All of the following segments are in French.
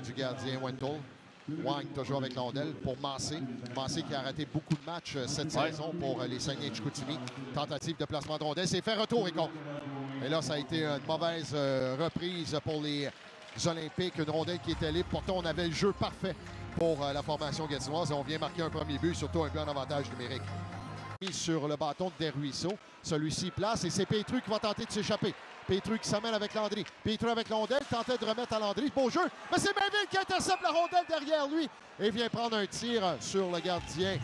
du gardien Wendell. Wang toujours avec l'ondelle pour Massé. Massé qui a raté beaucoup de matchs cette saison pour les Saguenay de Chicoutimi. Tentative de placement de rondelle. C'est fait retour et contre. Et là, ça a été une mauvaise reprise pour les Olympiques. Une rondelle qui était libre. Pourtant, on avait le jeu parfait pour la formation gatinoise. Et on vient marquer un premier but, surtout un but en avantage numérique. Mis sur le bâton de Desruisseaux. Celui-ci place et c'est Pétru qui va tenter de s'échapper. Pétru qui s'amène avec Landry. Pétru avec l'ondelle, tentait de remettre à Landry. Beau jeu, mais c'est Mainville qui intercepte la rondelle derrière lui et vient prendre un tir sur le gardien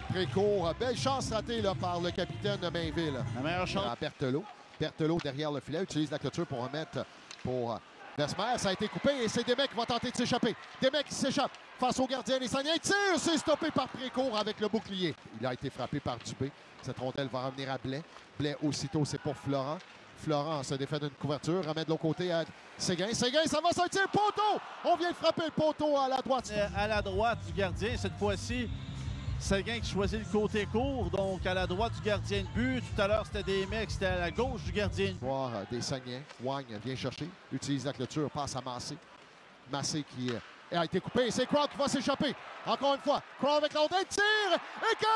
Précourt. Belle chance ratée là, par le capitaine de Mainville. La meilleure chance. Berthelot. Berthelot derrière le filet, utilise la clôture pour remettre pour Besmer. Ça a été coupé et c'est Desmecs qui va tenter de s'échapper. Desmecs qui s'échappe face au gardien des Saguenay. Tire, c'est stoppé par Précourt avec le bouclier. Il a été frappé par Dubé. Cette rondelle va revenir à Blais. Blais aussitôt, c'est pour Florent. Florent se défait d'une couverture, remet de l'autre côté à Séguin. Séguin, ça va sortir, poteau! On vient de frapper le poteau à la droite. À la droite du gardien, cette fois-ci, Séguin qui choisit le côté court, donc à la droite du gardien de but. Tout à l'heure, c'était Desmecs, c'était à la gauche du gardien de but. Voir des Saguenay. Wang vient chercher, utilise la clôture, passe à Massé. Massé qui a été coupé, c'est Crow qui va s'échapper. Encore une fois, Crow avec l'ondelle, tire et goal!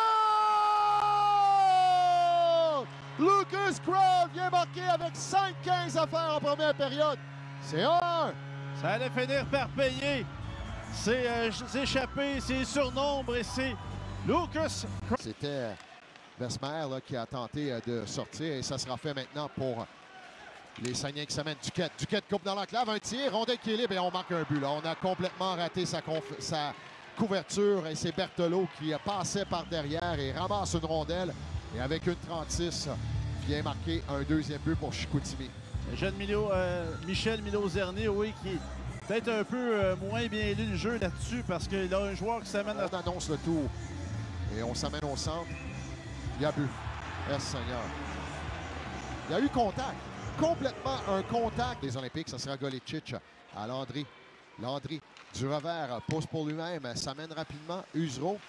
Lucas Crow vient marquer avec 5-15 à faire en première période. C'est 1-1. Ça allait finir par payer ses échappées, ses surnombres et c'est Lucas Crow. C'était Besmer qui a tenté de sortir et ça sera fait maintenant pour les Saguenay qui s'amènent. Duquette. Duquette coupe dans l'enclave, un tir, rondelle qui est libre et on marque un but. Là, on a complètement raté sa couverture et c'est Berthelot qui passait par derrière et ramasse une rondelle. Et avec une 36, vient marquer un deuxième but pour Chicoutimi. Le jeune Michel Milot-Zerny, oui, qui est peut-être un peu moins bien lu le jeu là-dessus parce qu'il a un joueur qui s'amène à... On annonce le tour et on s'amène au centre. Il y a but. Yes, Seigneur. Il y a eu contact. Complètement un contact des Olympiques. Ça sera Golicic à Landry. Landry, du revers, pose pour lui-même, s'amène rapidement. Usereau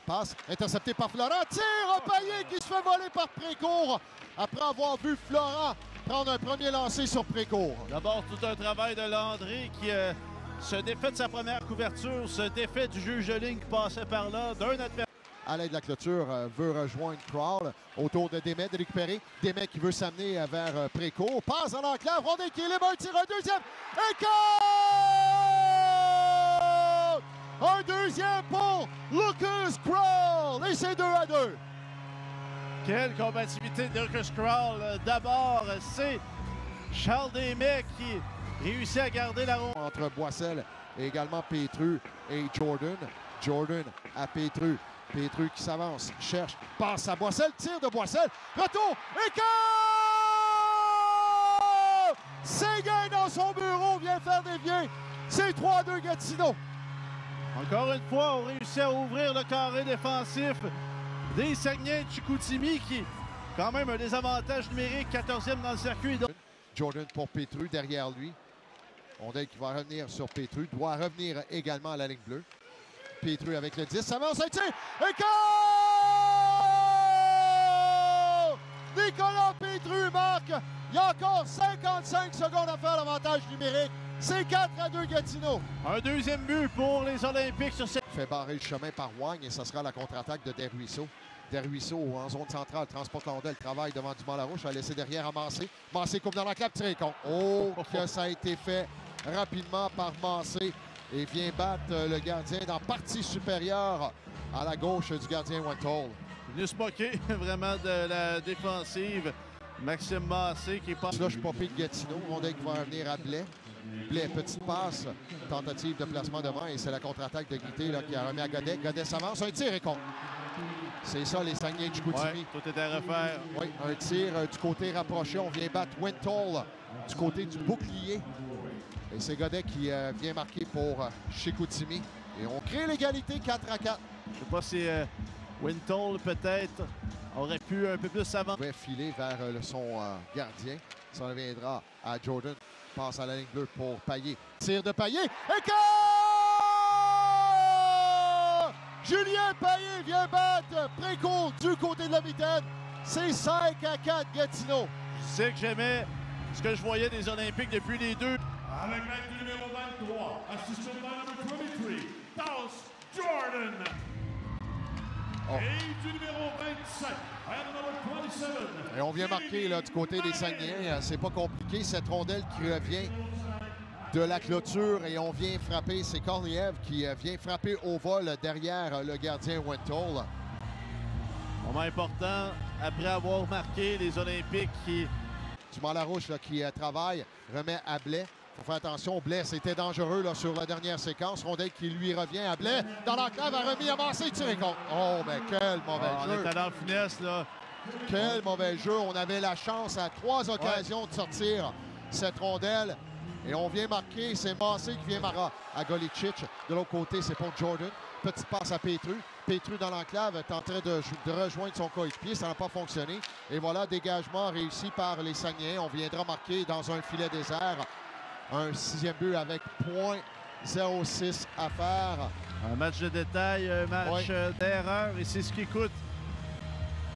passe, intercepté par Florent. Tire Paillé qui se fait voler par Précourt après avoir vu Florent prendre un premier lancer sur Précourt. D'abord, tout un travail de Landry qui se défait de sa première couverture, se défait du juge de ligne qui passait par là, d'un adversaire. À l'aide de la clôture, veut rejoindre Crawl autour de Desmecs de récupérer. Desmecs qui veut s'amener vers Précourt. Passe dans l'enclave, rondelle qui est libre, un tir, un deuxième. Et goal! Un deuxième pour Lucas Crawl. Et c'est 2-2. Quelle combativité de Lucas Crawl. D'abord, c'est Charles Desmecs qui réussit à garder la rondelle. Entre Boissel et également Pétru et Jordan. Jordan à Pétru. Pétru qui s'avance, cherche, passe à Boissel, tire de Boissel, retour, et goal! Séguin dans son bureau vient faire dévier. C'est 3-2 Gatineau. Encore une fois, on réussit à ouvrir le carré défensif des Saguenay de Chicoutimi qui, quand même, un désavantage numérique, 14e dans le circuit. Jordan pour Pétru derrière lui. Rondelle qui va revenir sur Pétru, doit revenir également à la ligne bleue. Pétru avec le 10, ça va, ça tire, et goal! Nicolas Pétru marque. Il y a encore 55 secondes à faire l'avantage numérique. C'est 4-2 Gatineau. Un deuxième but pour les Olympiques sur cette... Fait barrer le chemin par Wang et ça sera la contre-attaque de Desruisseaux. Desruisseaux en zone centrale, transporte l'ondelle, travaille devant Dumont-Larouche, a laissé derrière à Massé. Massé coupe dans la clap, tiré contre. Oh, que ça a été fait rapidement par Massé. Et vient battre le gardien dans la partie supérieure à la gauche du gardien Wentall. Venu se moquer vraiment de la défensive. Maxime Massé qui est pas... Slush popé de Gatineau, rondelle qui va revenir à Blais. Blais, petite passe, tentative de placement devant et c'est la contre-attaque de Guité là, qui a remis à Godet. Godet s'avance, un tir et contre. C'est ça les Saguenay de Chicoutimi. Ouais, tout est à refaire. Oui, un tir du côté rapproché. On vient battre Wentall du côté du bouclier. Et c'est Godet qui vient marquer pour Chicoutimi. Et on crée l'égalité 4-4. Je ne sais pas si Wentall peut-être aurait pu un peu plus s'avancer. Il va filer vers son gardien. Ça reviendra à Jordan. Passe à la ligne bleue pour Paillé. Tir de Paillé. Et goal! Julien Paillé vient battre Précourt du côté de la mitaine. C'est 5-4 Gatineau. Je sais que j'aimais ce que je voyais des Olympiques depuis les deux. Avec l'aide du numéro 23, assisted by number 23, Dallas Jordan. Et du numéro 27, and number 27. Et on vient marquer là, du côté des Saguenayens. C'est pas compliqué. Cette rondelle qui revient de la clôture et on vient frapper. C'est Korniev qui vient frapper au vol derrière le gardien Wentall. Moment important, après avoir marqué les Olympiques qui... Dumont Larouche là, qui travaille, remet à Blais. Il faut faire attention, Blais, c'était dangereux là, sur la dernière séquence. Rondelle qui lui revient à Blais. Dans l'enclave, a remis à Massé, tiré contre. Oh, mais quel mauvais jeu. On est allé en finesse, là. Quel mauvais jeu. On avait la chance à 3 occasions de sortir cette rondelle. Et on vient marquer, c'est Massé qui vient marquer à Golicic. De l'autre côté, c'est pour Jordan. Petite passe à Petru. Petru dans l'enclave est en train de rejoindre son coéquipier. Ça n'a pas fonctionné. Et voilà, dégagement réussi par les Saguenayens. On viendra marquer dans un filet désert. Un 6e but avec .06 à faire. Un match de détail, un match d'erreur. Et c'est ce qui coûte